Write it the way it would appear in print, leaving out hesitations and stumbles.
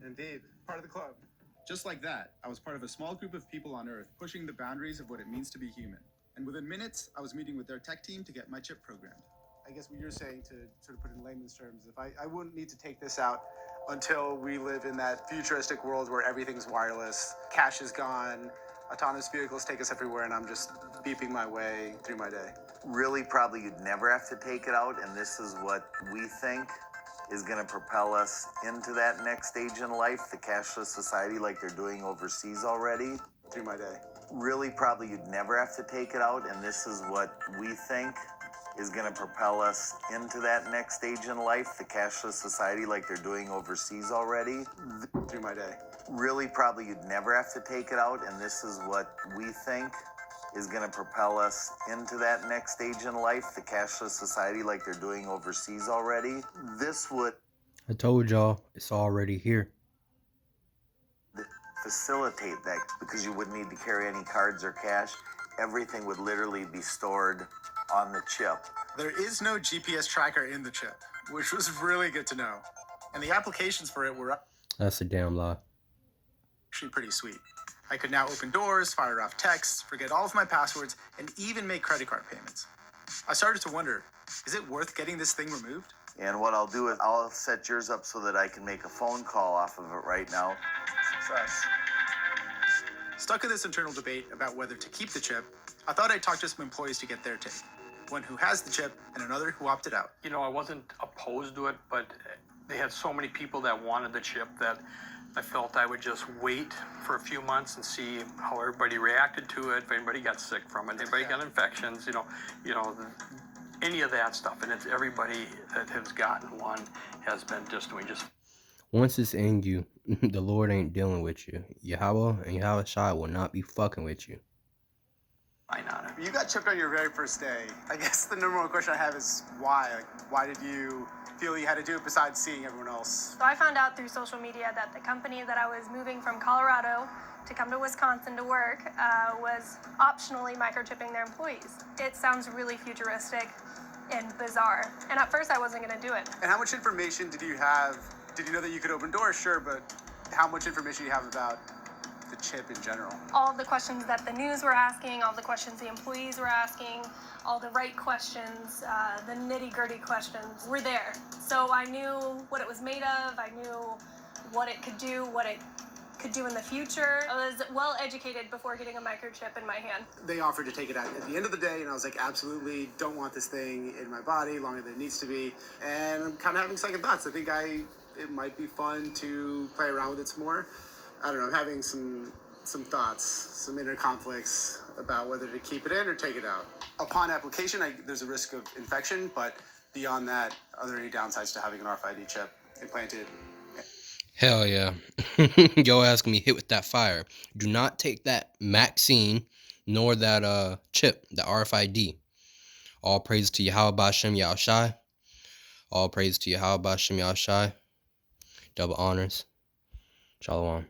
Indeed. Part of the club. Just like that, I was part of a small group of people on Earth pushing the boundaries of what it means to be human. And within minutes, I was meeting with their tech team to get my chip programmed. I guess what you're saying, to sort of put it in layman's terms, if I wouldn't need to take this out until we live in that futuristic world where everything's wireless, cash is gone, autonomous vehicles take us everywhere, and I'm just beeping my way through my day. Really, probably you'd never have to take it out, and this is what we think is going to propel us into that next stage in life, the cashless society like they're doing overseas already. Through my day. Really, probably you'd never have to take it out, and this is what we think is going to propel us into that next stage in life, the cashless society like they're doing overseas already. Through my day. Really, probably you'd never have to take it out, and this is what we think is going to propel us into that next stage in life, the cashless society like they're doing overseas already. This would... I told y'all, it's already here. Facilitate that, because you wouldn't need to carry any cards or cash. Everything would literally be stored on the chip. There is no GPS tracker in the chip, which was really good to know. And the applications for it were That's a damn lie. actually pretty sweet. I could now open doors, fire off texts, forget all of my passwords, and even make credit card payments. I started to wonder, is it worth getting this thing removed? And what I'll do is I'll set yours up so that I can make a phone call off of it right now. Success. Stuck in this internal debate about whether to keep the chip, I thought I'd talk to some employees to get their take. One who has the chip and another who opted out. You know, I wasn't opposed to it, but they had so many people that wanted the chip that I felt I would just wait for a few months and see how everybody reacted to it, if anybody got sick from it, anybody got infections, any of that stuff. And it's everybody that has gotten one has been just doing just. Once it's in you, the Lord ain't dealing with you. Yahweh and Yahweh Shai will not be fucking with you. fine on it. You got chipped on your very first day. I guess the number one question I have is why? Like, why did you feel you had to do it besides seeing everyone else? So I found out through social media that the company that I was moving from Colorado to come to Wisconsin to work was optionally microchipping their employees. It sounds really futuristic and bizarre. And at first I wasn't going to do it. And how much information did you have? Did you know that you could open doors? Sure, but how much information do you have about the chip in general? All of the questions that the news were asking, all the questions the employees were asking, all the right questions, the nitty-gritty questions were there. So I knew what it was made of, I knew what it could do, what it could do in the future. I was well educated before getting a microchip in my hand. They offered to take it out at the end of the day, and I was like, absolutely don't want this thing in my body longer than it needs to be. And I'm kind of having second thoughts. I think it might be fun to play around with it some more. I don't know, I'm having some thoughts, some inner conflicts about whether to keep it in or take it out. Upon application, there's a risk of infection, but beyond that, are there any downsides to having an RFID chip implanted? Hell yeah. Yo ass gonna be hit with that fire. Do not take that vaccine nor that chip, the RFID. All praise to Yahweh Bashem Yahushai. All praise to Yahweh Bashem Yahushai. Double honors. Shalom.